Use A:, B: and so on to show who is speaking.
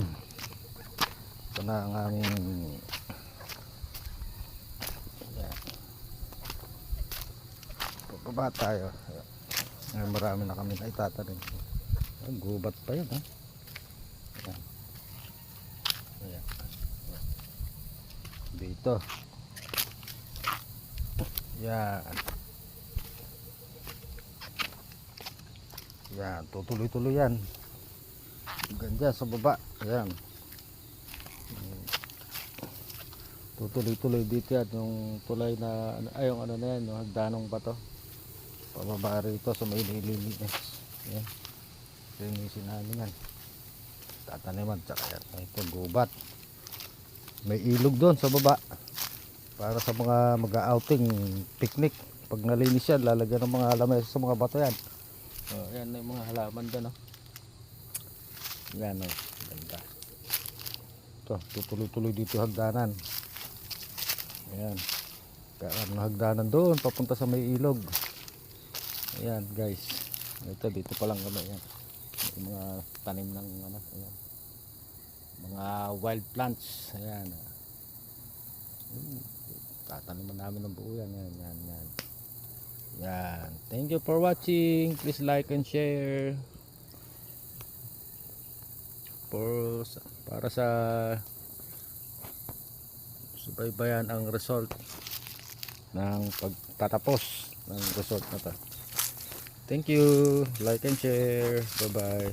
A: Ito na ang aming pababa tayo. Ngayon marami na kami na itatanim. Gubat pa yun ha. Ayan. Ayan. Dito. Yan. Yan, tutuloy-tuloy yan. Ganda sa baba. Ayan. Tutuloy-tuloy dito yan. Yung tulay na, ay yung ano na yan, yung hagdanong ba to? Pababa rito sa may lilinis. Ayan. Linisin namin yan. Tataniman. Tsaka yan. Ito, gubat. May ilog doon sa baba. Para sa mga mag-outing, picnic. Pag nalinis yan, lalagyan ng mga lamesa sa mga bato yan. Oh, yan na yung mga halaman doon. Oh. Yan o. Oh. Ganda. Ito, tutuloy-tuloy dito hagdanan. Ayan. Kaya hagdanan doon, papunta sa may ilog. Ayan guys. Ito, dito pa lang kami. Ayan. Yung mga tanim ng ano. Ayan. Mga wild plants. Ayan. Tataniman namin ng buo yan. Yan, yan, yan. Yan. Thank you for watching. Please like and share. Para sa subaybayan ang result ng pagtatapos ng result na to. Thank you. Like and share. Bye bye.